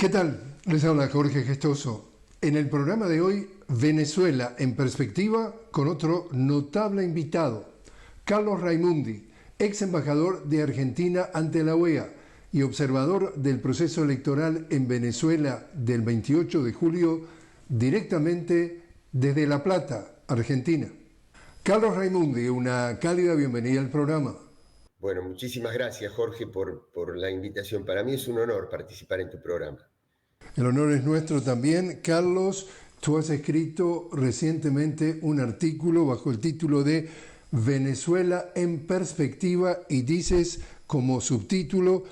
¿Qué tal? Les habla Jorge Gestoso. En el programa de hoy, Venezuela en perspectiva, con otro notable invitado, Carlos Raimundi, ex embajador de Argentina ante la OEA y observador del proceso electoral en Venezuela del 28 de julio, directamente desde La Plata, Argentina. Carlos Raimundi, una cálida bienvenida al programa. Bueno, muchísimas gracias, Jorge, por la invitación. Para mí es un honor participar en tu programa. El honor es nuestro también. Carlos, tú has escrito recientemente un artículo bajo el título de Venezuela en perspectiva y dices como subtítulo: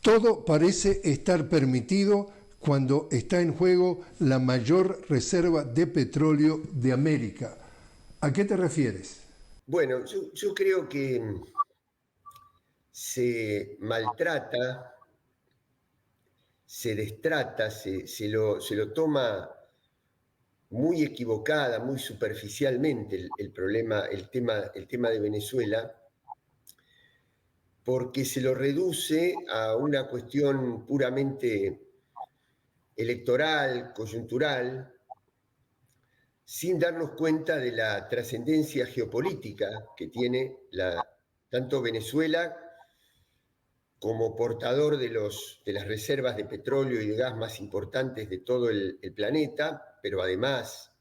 todo parece estar permitido cuando está en juego la mayor reserva de petróleo de América. ¿A qué te refieres? Bueno, yo creo que se maltrata, se destrata, se lo toma muy equivocada, muy superficialmente el tema de Venezuela, porque se lo reduce a una cuestión puramente electoral, coyuntural, sin darnos cuenta de la trascendencia geopolítica que tiene tanto Venezuela como portador de las reservas de petróleo y de gas más importantes de todo el planeta, pero además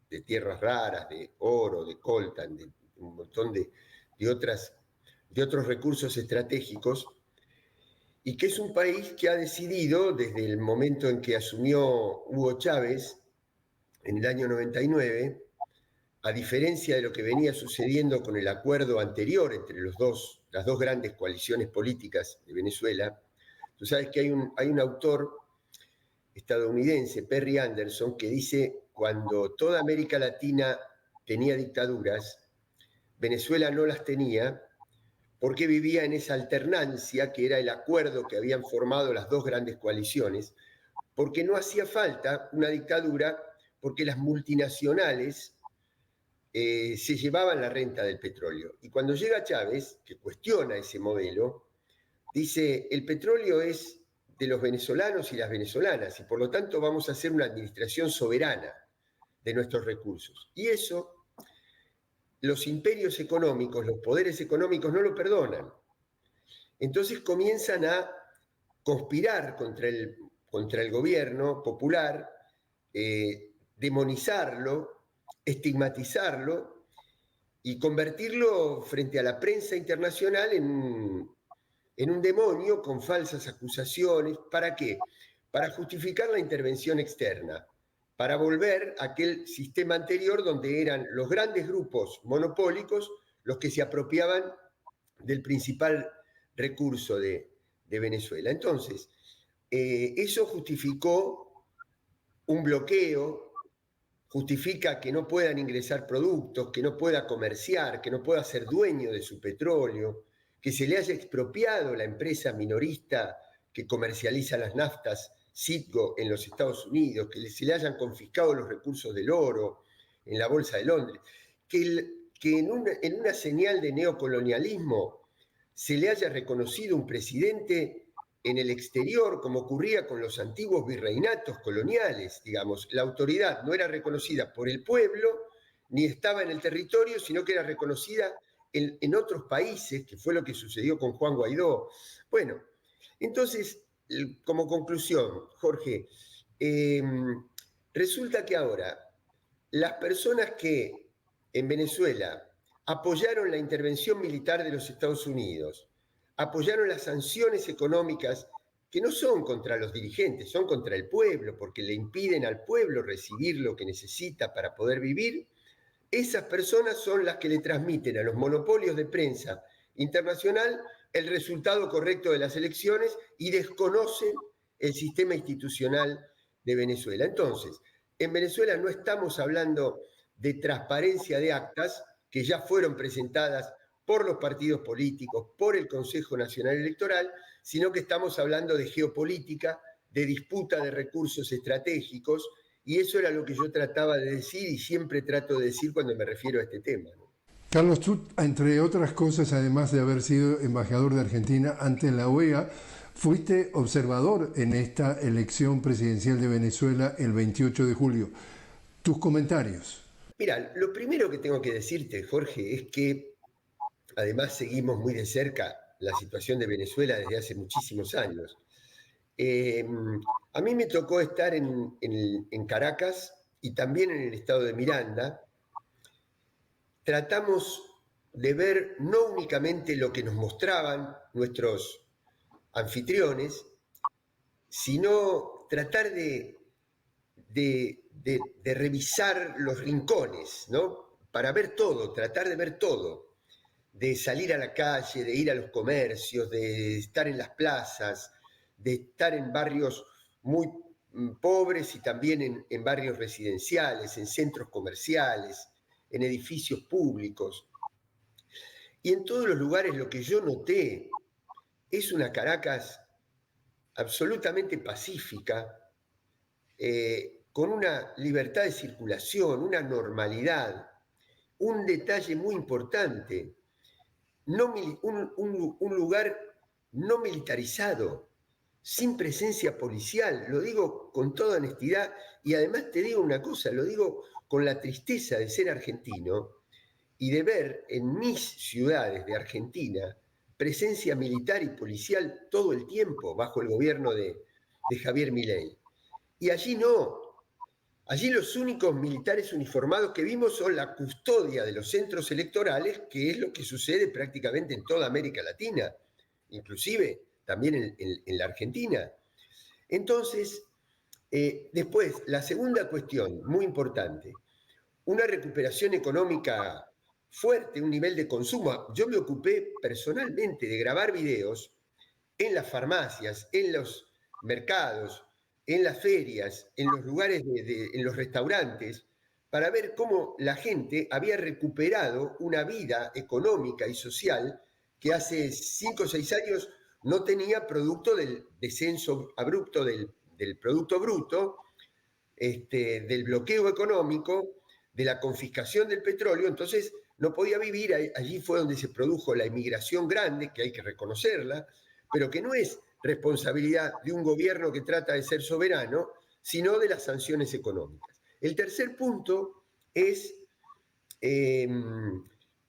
de tierras raras, de oro, de coltan, de un montón de otros recursos estratégicos, y que es un país que ha decidido, desde el momento en que asumió Hugo Chávez, en el año 99, a diferencia de lo que venía sucediendo con el acuerdo anterior entre las dos grandes coaliciones políticas de Venezuela. Tú sabes que hay un autor estadounidense, Perry Anderson, que dice: cuando toda América Latina tenía dictaduras, Venezuela no las tenía porque vivía en esa alternancia que era el acuerdo que habían formado las dos grandes coaliciones, porque no hacía falta una dictadura, porque las multinacionales se llevaban la renta del petróleo. Y cuando llega Chávez, que cuestiona ese modelo, dice: el petróleo es de los venezolanos y las venezolanas, y por lo tanto vamos a hacer una administración soberana de nuestros recursos. Y eso los imperios económicos, los poderes económicos no lo perdonan. Entonces comienzan a conspirar contra el gobierno popular, demonizarlo, estigmatizarlo y convertirlo frente a la prensa internacional en un demonio con falsas acusaciones. ¿Para qué? Para justificar la intervención externa, para volver a aquel sistema anterior donde eran los grandes grupos monopólicos los que se apropiaban del principal recurso de Venezuela. Entonces, eso justificó un bloqueo, justifica que no puedan ingresar productos, que no pueda comerciar, que no pueda ser dueño de su petróleo, que se le haya expropiado la empresa minorista que comercializa las naftas, Citgo, en los Estados Unidos, que se le hayan confiscado los recursos del oro en la Bolsa de Londres, que en una señal de neocolonialismo se le haya reconocido un presidente en el exterior, como ocurría con los antiguos virreinatos coloniales, digamos. La autoridad no era reconocida por el pueblo, ni estaba en el territorio, sino que era reconocida en otros países, que fue lo que sucedió con Juan Guaidó. Bueno, entonces, como conclusión, Jorge, resulta que ahora las personas que en Venezuela apoyaron la intervención militar de los Estados Unidos, apoyaron las sanciones económicas que no son contra los dirigentes, son contra el pueblo, porque le impiden al pueblo recibir lo que necesita para poder vivir. Esas personas son las que le transmiten a los monopolios de prensa internacional el resultado correcto de las elecciones y desconocen el sistema institucional de Venezuela. Entonces, en Venezuela no estamos hablando de transparencia de actas que ya fueron presentadas por los partidos políticos, por el Consejo Nacional Electoral, sino que estamos hablando de geopolítica, de disputa de recursos estratégicos, y eso era lo que yo trataba de decir y siempre trato de decir cuando me refiero a este tema, ¿no? Carlos, tú, entre otras cosas, además de haber sido embajador de Argentina ante la OEA, Fuiste observador en esta elección presidencial de Venezuela el 28 de julio. ¿Tus comentarios? Mira, lo primero que tengo que decirte, Jorge, es que además seguimos muy de cerca la situación de Venezuela desde hace muchísimos años. A mí me tocó estar en Caracas y también en el estado de Miranda. Tratamos de ver no únicamente lo que nos mostraban nuestros anfitriones, sino tratar de revisar los rincones, ¿no? Para ver todo, tratar de ver todo, de salir a la calle, de ir a los comercios, de estar en las plazas, de estar en barrios muy pobres y también en barrios residenciales, en centros comerciales, en edificios públicos. Y en todos los lugares lo que yo noté es una Caracas absolutamente pacífica, con una libertad de circulación, una normalidad, un detalle muy importante, un lugar no militarizado, sin presencia policial, lo digo con toda honestidad, y además te digo una cosa, lo digo con la tristeza de ser argentino y de ver en mis ciudades de Argentina presencia militar y policial todo el tiempo bajo el gobierno de Javier Milei. Y allí no. Allí los únicos militares uniformados que vimos son la custodia de los centros electorales, que es lo que sucede prácticamente en toda América Latina, inclusive también en la Argentina. Entonces, después, la segunda cuestión, muy importante, una recuperación económica fuerte, un nivel de consumo. Yo me ocupé personalmente de grabar videos en las farmacias, en los mercados, en las ferias, en los lugares, en los restaurantes, para ver cómo la gente había recuperado una vida económica y social que hace 5 o 6 años no tenía, producto del descenso abrupto del Producto Bruto, del bloqueo económico, de la confiscación del petróleo. Entonces no podía vivir. Allí fue donde se produjo la inmigración grande, que hay que reconocerla, pero que no es responsabilidad de un gobierno que trata de ser soberano, sino de las sanciones económicas. El tercer punto es el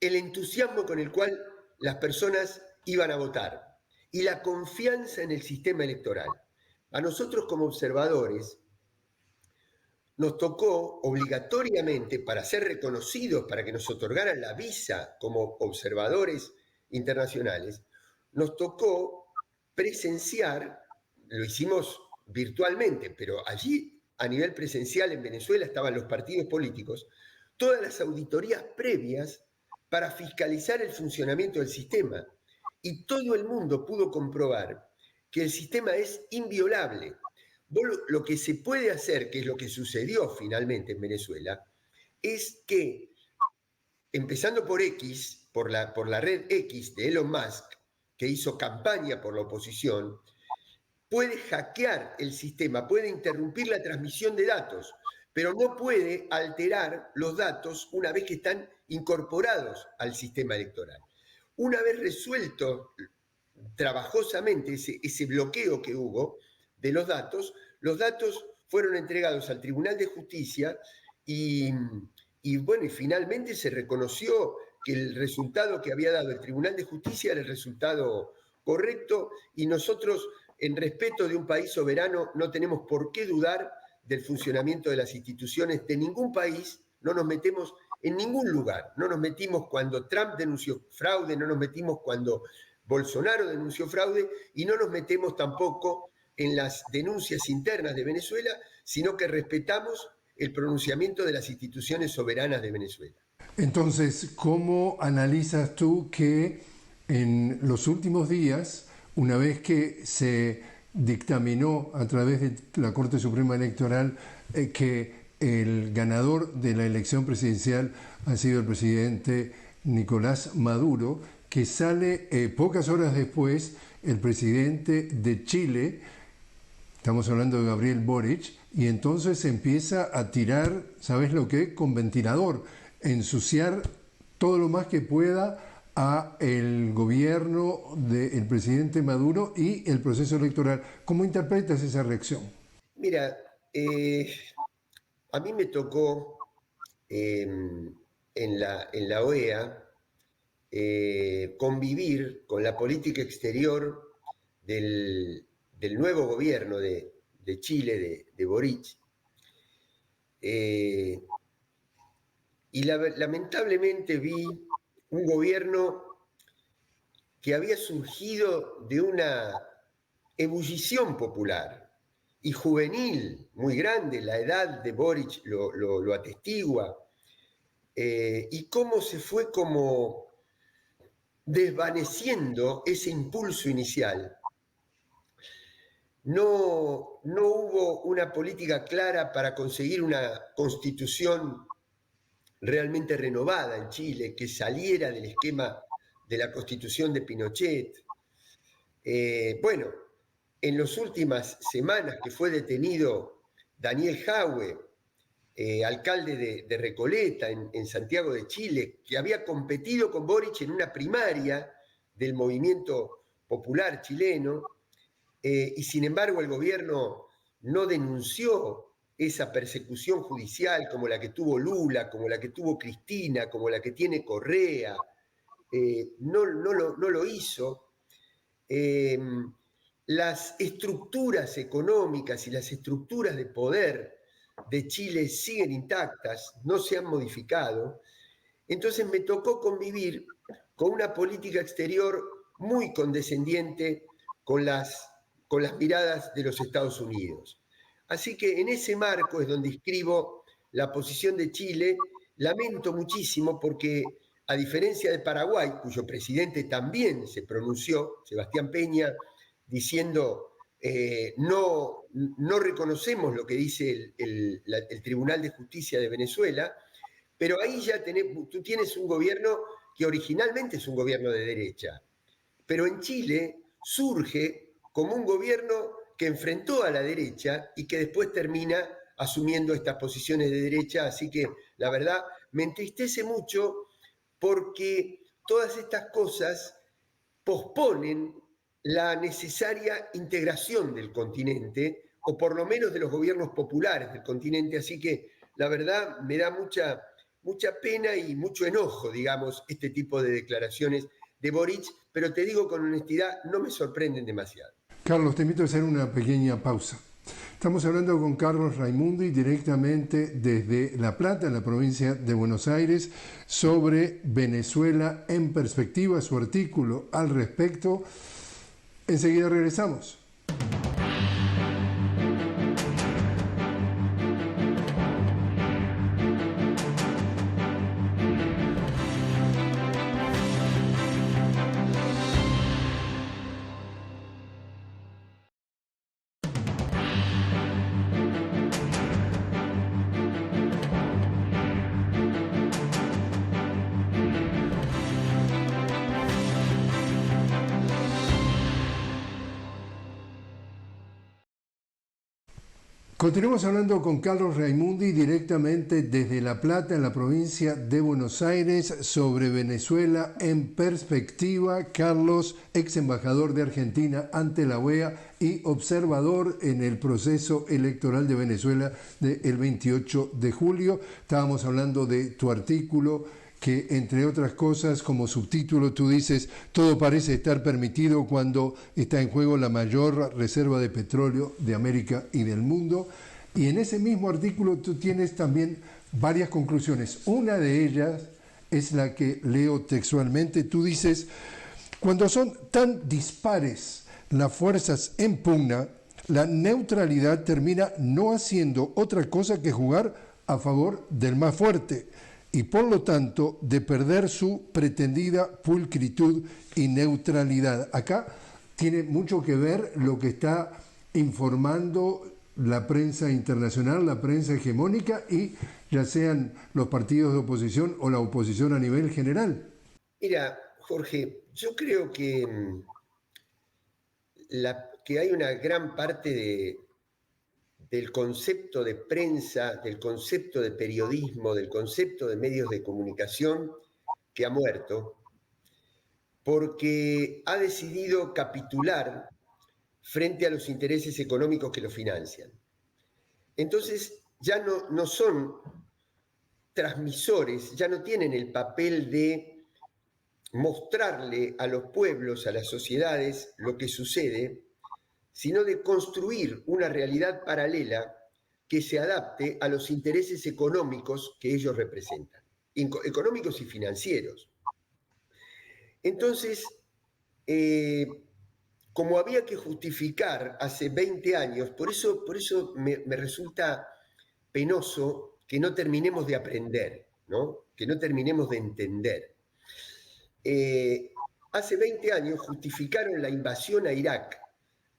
entusiasmo con el cual las personas iban a votar y la confianza en el sistema electoral. A nosotros como observadores nos tocó obligatoriamente, para ser reconocidos, para que nos otorgaran la visa como observadores internacionales, nos tocó presenciar, lo hicimos virtualmente, pero allí a nivel presencial en Venezuela estaban los partidos políticos, todas las auditorías previas para fiscalizar el funcionamiento del sistema. Y todo el mundo pudo comprobar que el sistema es inviolable. Lo que se puede hacer, que es lo que sucedió finalmente en Venezuela, es que, empezando por X, por la red X de Elon Musk, que hizo campaña por la oposición, puede hackear el sistema, puede interrumpir la transmisión de datos, pero no puede alterar los datos una vez que están incorporados al sistema electoral. Una vez resuelto trabajosamente ese bloqueo que hubo de los datos fueron entregados al Tribunal de Justicia y finalmente se reconoció que el resultado que había dado el Tribunal de Justicia era el resultado correcto, y nosotros, en respeto de un país soberano, no tenemos por qué dudar del funcionamiento de las instituciones de ningún país. No nos metemos en ningún lugar. No nos metimos cuando Trump denunció fraude, no nos metimos cuando Bolsonaro denunció fraude, y no nos metemos tampoco en las denuncias internas de Venezuela, sino que respetamos el pronunciamiento de las instituciones soberanas de Venezuela. Entonces, ¿cómo analizas tú que en los últimos días, una vez que se dictaminó a través de la Corte Suprema Electoral que el ganador de la elección presidencial ha sido el presidente Nicolás Maduro, que sale pocas horas después el presidente de Chile, estamos hablando de Gabriel Boric, y entonces empieza a tirar, ¿sabes lo qué? Con ventilador, ensuciar todo lo más que pueda a el gobierno del presidente Maduro y el proceso electoral. ¿Cómo interpretas esa reacción? Mira, a mí me tocó en la OEA convivir con la política exterior del nuevo gobierno de Chile, de Boric. Y lamentablemente vi un gobierno que había surgido de una ebullición popular y juvenil muy grande, la edad de Boric lo atestigua, y cómo se fue como desvaneciendo ese impulso inicial. No hubo una política clara para conseguir una constitución realmente renovada en Chile, que saliera del esquema de la constitución de Pinochet. Bueno, en las últimas semanas que fue detenido Daniel Jadwe, alcalde de Recoleta, en Santiago de Chile, que había competido con Boric en una primaria del movimiento popular chileno, y sin embargo el gobierno no denunció esa persecución judicial como la que tuvo Lula, como la que tuvo Cristina, como la que tiene Correa, no lo hizo. Las estructuras económicas y las estructuras de poder de Chile siguen intactas, no se han modificado. Entonces me tocó convivir con una política exterior muy condescendiente con las miradas de los Estados Unidos. Así que en ese marco es donde escribo la posición de Chile. Lamento muchísimo porque, a diferencia de Paraguay, cuyo presidente también se pronunció, Sebastián Peña, diciendo no reconocemos lo que dice el Tribunal de Justicia de Venezuela, pero ahí ya tú tienes un gobierno que originalmente es un gobierno de derecha, pero en Chile surge como un gobierno que enfrentó a la derecha y que después termina asumiendo estas posiciones de derecha. Así que la verdad me entristece mucho porque todas estas cosas posponen la necesaria integración del continente, o por lo menos de los gobiernos populares del continente. Así que la verdad me da mucha pena y mucho enojo, digamos, este tipo de declaraciones de Boric, pero te digo con honestidad, no me sorprenden demasiado. Carlos, te invito a hacer una pequeña pausa. Estamos hablando con Carlos Raimundi directamente desde La Plata, en la provincia de Buenos Aires, sobre Venezuela en perspectiva, su artículo al respecto. Enseguida regresamos. Continuamos hablando con Carlos Raimundi directamente desde La Plata, en la provincia de Buenos Aires, sobre Venezuela en perspectiva. Carlos, ex embajador de Argentina ante la OEA y observador en el proceso electoral de Venezuela del 28 de julio. Estábamos hablando de tu artículo, que entre otras cosas, como subtítulo tú dices, todo parece estar permitido cuando está en juego la mayor reserva de petróleo de América y del mundo. Y en ese mismo artículo tú tienes también varias conclusiones. Una de ellas es la que leo textualmente. Tú dices, cuando son tan dispares las fuerzas en pugna, la neutralidad termina no haciendo otra cosa que jugar a favor del más fuerte, y por lo tanto de perder su pretendida pulcritud y neutralidad. Acá tiene mucho que ver lo que está informando la prensa internacional, la prensa hegemónica, y ya sean los partidos de oposición o la oposición a nivel general. Mira, Jorge, yo creo que hay una gran parte del concepto de prensa, del concepto de periodismo, del concepto de medios de comunicación que ha muerto. porque ha decidido capitular frente a los intereses económicos que lo financian. Entonces ya no son transmisores, ya no tienen el papel de mostrarle a los pueblos, a las sociedades, lo que sucede, sino de construir una realidad paralela que se adapte a los intereses económicos que ellos representan, económicos y financieros. Entonces, como había que justificar hace 20 años, por eso me resulta penoso que no terminemos de aprender, ¿no? Que no terminemos de entender. Hace 20 años justificaron la invasión a Irak,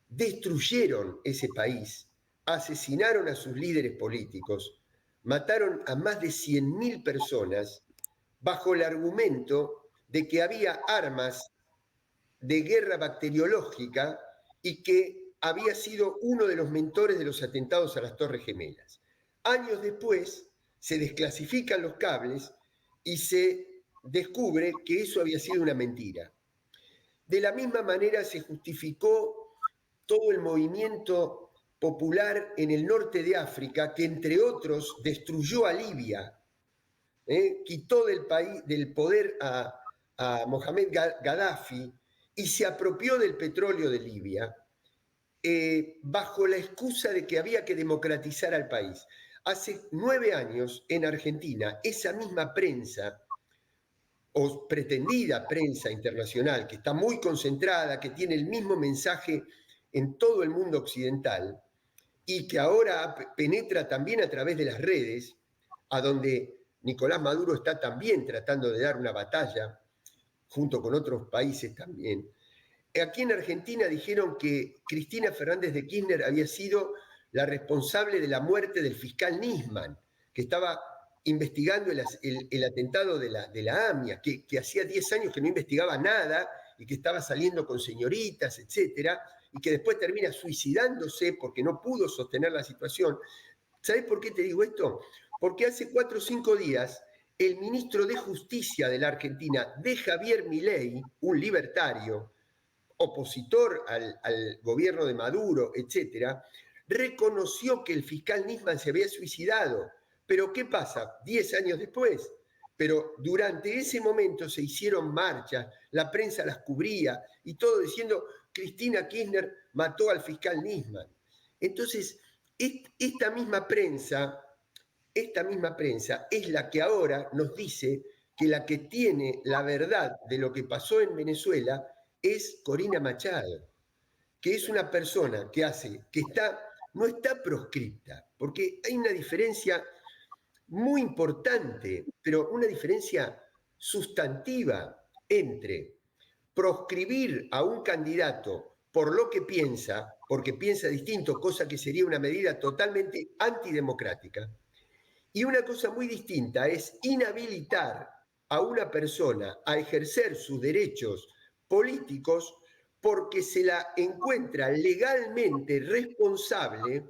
destruyeron ese país, asesinaron a sus líderes políticos, mataron a más de 100.000 personas bajo el argumento de que había armas de guerra bacteriológica y que había sido uno de los mentores de los atentados a las Torres Gemelas. Años después se desclasifican los cables y se descubre que eso había sido una mentira. De la misma manera se justificó todo el movimiento popular en el norte de África, que entre otros destruyó a Libia, quitó del poder a Mohamed Gaddafi y se apropió del petróleo de Libia, bajo la excusa de que había que democratizar al país. Hace 9 años en Argentina, esa misma prensa, o pretendida prensa internacional, que está muy concentrada, que tiene el mismo mensaje en todo el mundo occidental, y que ahora penetra también a través de las redes, a donde Nicolás Maduro está también tratando de dar una batalla, junto con otros países también. Aquí en Argentina dijeron que Cristina Fernández de Kirchner había sido la responsable de la muerte del fiscal Nisman, que estaba investigando el atentado de la AMIA, que hacía 10 años que no investigaba nada y que estaba saliendo con señoritas, etcétera, y que después termina suicidándose porque no pudo sostener la situación. ¿Sabes por qué te digo esto? Porque hace 4 o 5 días el ministro de Justicia de la Argentina, de Javier Milei, un libertario, opositor al gobierno de Maduro, etcétera, reconoció que el fiscal Nisman se había suicidado. Pero ¿qué pasa? 10 años después. Pero durante ese momento se hicieron marchas, la prensa las cubría y todo diciendo Cristina Kirchner mató al fiscal Nisman. Entonces, esta misma prensa es la que ahora nos dice que la que tiene la verdad de lo que pasó en Venezuela es Corina Machado, que es una persona que no está proscripta, porque hay una diferencia muy importante, pero una diferencia sustantiva entre proscribir a un candidato por lo que piensa, porque piensa distinto, cosa que sería una medida totalmente antidemocrática, y una cosa muy distinta es inhabilitar a una persona a ejercer sus derechos políticos porque se la encuentra legalmente responsable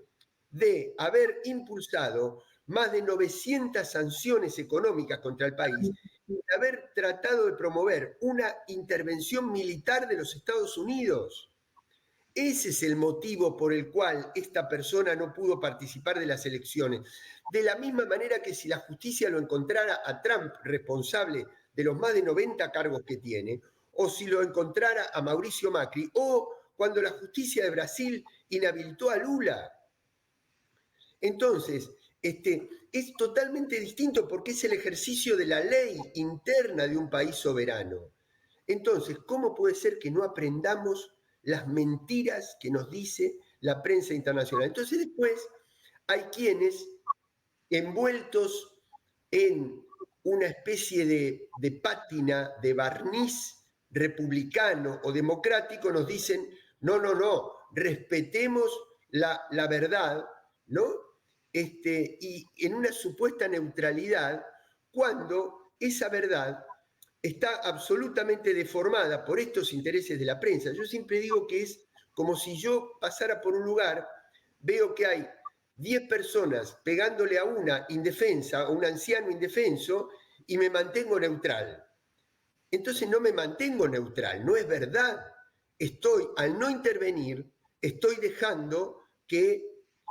de haber impulsado más de 900 sanciones económicas contra el país y de haber tratado de promover una intervención militar de los Estados Unidos. Ese es el motivo por el cual esta persona no pudo participar de las elecciones. De la misma manera que si la justicia lo encontrara a Trump responsable de los más de 90 cargos que tiene, o si lo encontrara a Mauricio Macri, o cuando la justicia de Brasil inhabilitó a Lula. Entonces, es totalmente distinto porque es el ejercicio de la ley interna de un país soberano. Entonces, ¿cómo puede ser que no aprendamos las mentiras que nos dice la prensa internacional? Entonces después hay quienes, envueltos en una especie de pátina, de barniz republicano o democrático, nos dicen, no, respetemos la verdad, ¿no? Y en una supuesta neutralidad, cuando esa verdad está absolutamente deformada por estos intereses de la prensa. Yo siempre digo que es como si yo pasara por un lugar, veo que hay 10 personas pegándole a una indefensa, a un anciano indefenso, y me mantengo neutral. entonces no me mantengo neutral, no es verdad. Al no intervenir, estoy dejando que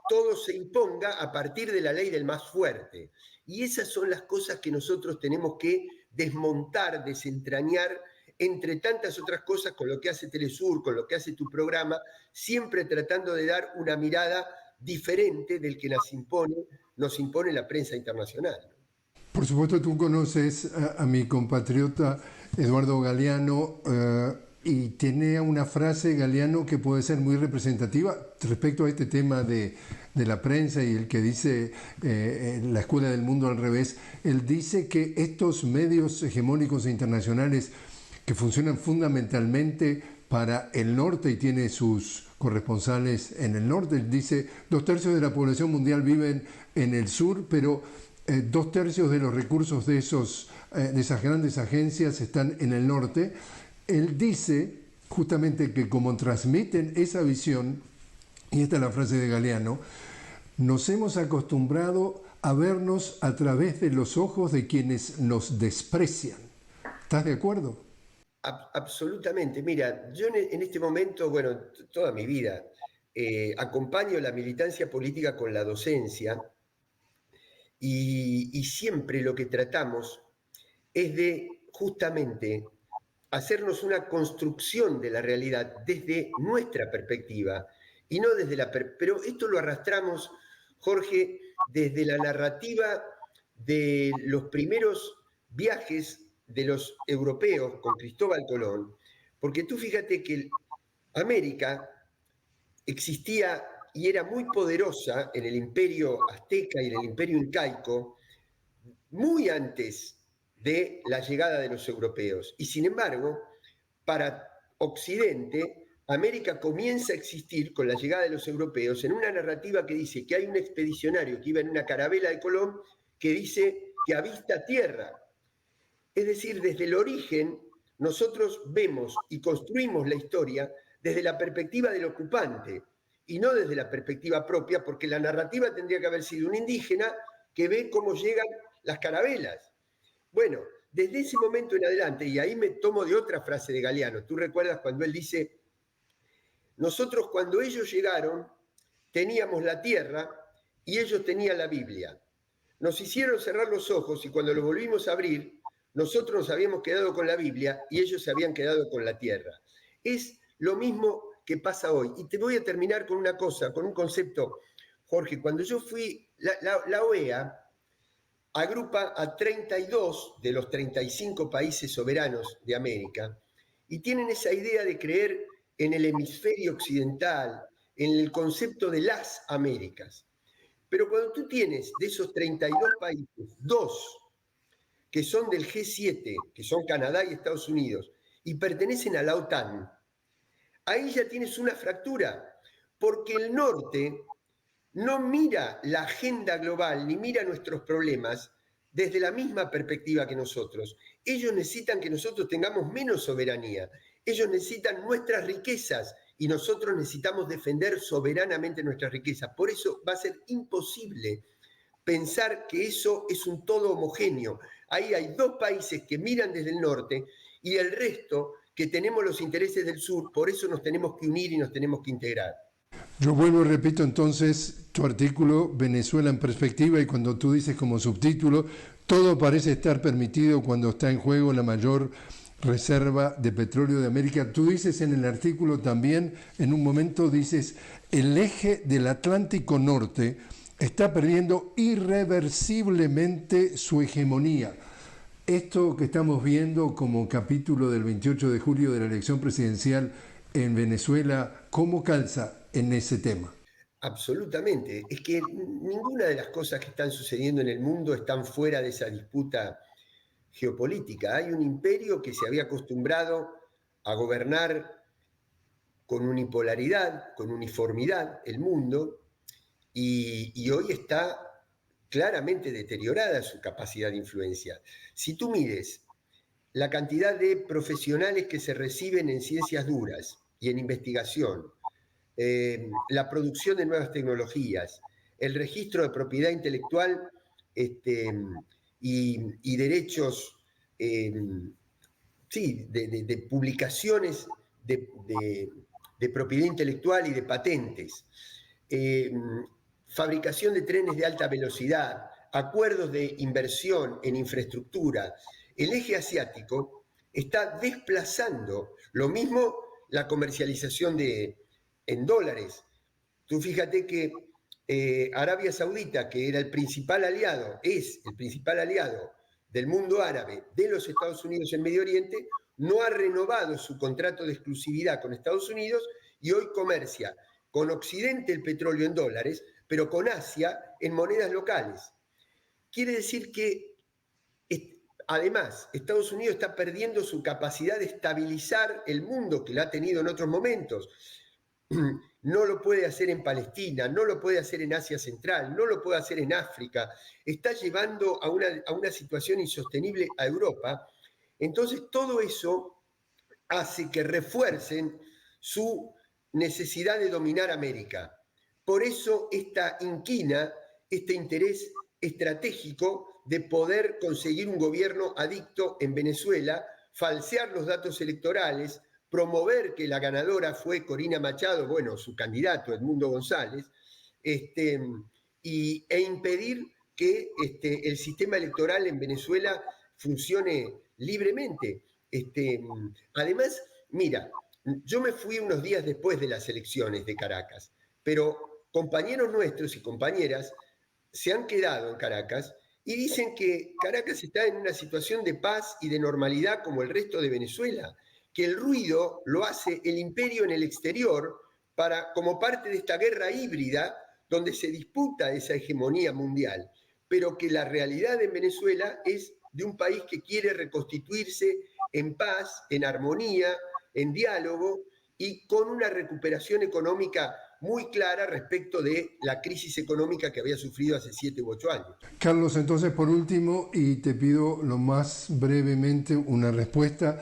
todo se imponga a partir de la ley del más fuerte. Y esas son las cosas que nosotros tenemos que desmontar, desentrañar, entre tantas otras cosas, con lo que hace Telesur, con lo que hace tu programa, siempre tratando de dar una mirada diferente del que nos impone la prensa internacional. Por supuesto, tú conoces a mi compatriota Eduardo Galeano y tiene una frase, Galeano, que puede ser muy representativa respecto a este tema de la prensa y el que dice la escuela del mundo al revés. Él dice que estos medios hegemónicos e internacionales que funcionan fundamentalmente para el norte y tiene sus corresponsales en el norte, él dice 2/3 de la población mundial viven en el sur, pero 2/3 de los recursos de esas grandes agencias están en el norte. Él dice justamente que como transmiten esa visión, y esta es la frase de Galeano, nos hemos acostumbrado a vernos a través de los ojos de quienes nos desprecian. ¿Estás de acuerdo? Absolutamente. Mira, yo en este momento, bueno, toda mi vida, acompaño la militancia política con la docencia y siempre lo que tratamos es de justamente hacernos una construcción de la realidad desde nuestra perspectiva y no desde pero esto lo arrastramos, Jorge, desde la narrativa de los primeros viajes de los europeos con Cristóbal Colón, porque tú fíjate que América existía y era muy poderosa en el imperio azteca y en el imperio incaico muy antes de la llegada de los europeos. Y sin embargo, para Occidente, América comienza a existir con la llegada de los europeos en una narrativa que dice que hay un expedicionario que iba en una carabela de Colón que dice que avista tierra. Es decir, desde el origen nosotros vemos y construimos la historia desde la perspectiva del ocupante y no desde la perspectiva propia, porque la narrativa tendría que haber sido un indígena que ve cómo llegan las carabelas. Bueno, desde ese momento en adelante, y ahí me tomo de otra frase de Galeano, tú recuerdas cuando él dice, nosotros cuando ellos llegaron teníamos la tierra y ellos tenían la Biblia. Nos hicieron cerrar los ojos y cuando los volvimos a abrir, nosotros nos habíamos quedado con la Biblia y ellos se habían quedado con la tierra. Es lo mismo que pasa hoy. Y te voy a terminar con una cosa, con un concepto, Jorge. Cuando yo fui, la OEA agrupa a 32 de los 35 países soberanos de América y tienen esa idea de creer en el hemisferio occidental, en el concepto de las Américas. Pero cuando tú tienes de esos 32 países, 2 que son del G7, que son Canadá y Estados Unidos, y pertenecen a la OTAN, ahí ya tienes una fractura, porque el norte no mira la agenda global ni mira nuestros problemas desde la misma perspectiva que nosotros. Ellos necesitan que nosotros tengamos menos soberanía. Ellos necesitan nuestras riquezas y nosotros necesitamos defender soberanamente nuestras riquezas. Por eso va a ser imposible pensar que eso es un todo homogéneo. Ahí hay 2 países que miran desde el norte y el resto que tenemos los intereses del sur, por eso nos tenemos que unir y nos tenemos que integrar. Yo vuelvo y repito entonces tu artículo Venezuela en perspectiva y cuando tú dices como subtítulo, todo parece estar permitido cuando está en juego la mayor reserva de petróleo de América. Tú dices en el artículo también, en un momento dices, el eje del Atlántico Norte está perdiendo irreversiblemente su hegemonía. Esto que estamos viendo como capítulo del 28 de julio de la elección presidencial en Venezuela, ¿cómo calza en ese tema? Absolutamente. Es que ninguna de las cosas que están sucediendo en el mundo están fuera de esa disputa geopolítica. Hay un imperio que se había acostumbrado a gobernar con unipolaridad, con uniformidad el mundo, y hoy está claramente deteriorada su capacidad de influencia. Si tú mides la cantidad de profesionales que se reciben en ciencias duras y en investigación, la producción de nuevas tecnologías, el registro de propiedad intelectual y derechos sí, de publicaciones de propiedad intelectual y de patentes, fabricación de trenes de alta velocidad, acuerdos de inversión en infraestructura. El eje asiático está desplazando, lo mismo la comercialización en dólares. Tú fíjate que Arabia Saudita, que era el principal aliado, es el principal aliado del mundo árabe de los Estados Unidos en Medio Oriente, no ha renovado su contrato de exclusividad con Estados Unidos y hoy comercia con Occidente el petróleo en dólares, pero con Asia en monedas locales. Quiere decir que, además, Estados Unidos está perdiendo su capacidad de estabilizar el mundo que la ha tenido en otros momentos. No lo puede hacer en Palestina, no lo puede hacer en Asia Central, no lo puede hacer en África. Está llevando a una situación insostenible a Europa. Entonces, todo eso hace que refuercen su necesidad de dominar América. Por eso esta inquina, este interés estratégico de poder conseguir un gobierno adicto en Venezuela, falsear los datos electorales, promover que la ganadora fue Corina Machado, bueno, su candidato Edmundo González, e impedir que el sistema electoral en Venezuela funcione libremente. Además, mira, yo me fui unos días después de las elecciones de Caracas, pero compañeros nuestros y compañeras se han quedado en Caracas y dicen que Caracas está en una situación de paz y de normalidad como el resto de Venezuela, que el ruido lo hace el imperio en el exterior como parte de esta guerra híbrida donde se disputa esa hegemonía mundial, pero que la realidad en Venezuela es de un país que quiere reconstituirse en paz, en armonía, en diálogo y con una recuperación económica muy clara respecto de la crisis económica que había sufrido hace 7 u 8 años. Carlos, entonces por último, y te pido lo más brevemente una respuesta.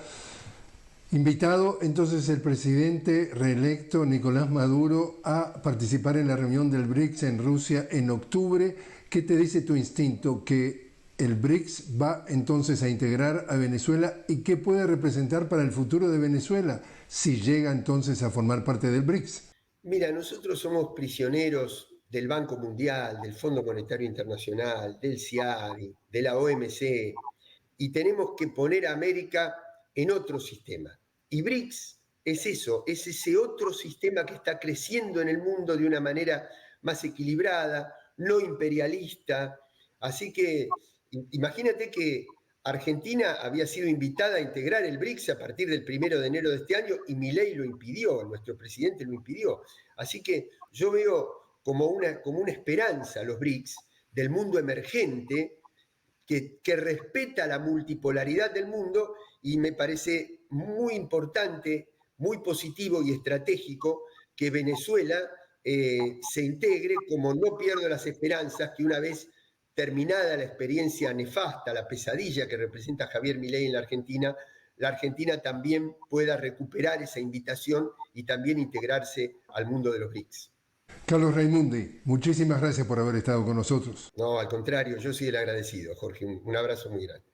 Invitado entonces el presidente reelecto Nicolás Maduro a participar en la reunión del BRICS en Rusia en octubre. ¿Qué te dice tu instinto? ¿Que el BRICS va entonces a integrar a Venezuela y qué puede representar para el futuro de Venezuela si llega entonces a formar parte del BRICS? Mira, nosotros somos prisioneros del Banco Mundial, del Fondo Monetario Internacional, del CIADI, de la OMC, y tenemos que poner a América en otro sistema. Y BRICS es eso, es ese otro sistema que está creciendo en el mundo de una manera más equilibrada, no imperialista. Así que imagínate que Argentina había sido invitada a integrar el BRICS a partir del 1 de enero de este año y Milei lo impidió, nuestro presidente lo impidió. Así que yo veo como una esperanza los BRICS del mundo emergente que respeta la multipolaridad del mundo y me parece muy importante, muy positivo y estratégico que Venezuela se integre, como no pierdo las esperanzas que una vez terminada la experiencia nefasta, la pesadilla que representa Javier Milei en la Argentina también pueda recuperar esa invitación y también integrarse al mundo de los BRICS. Carlos Raimundi, muchísimas gracias por haber estado con nosotros. No, al contrario, yo soy el agradecido, Jorge. Un abrazo muy grande.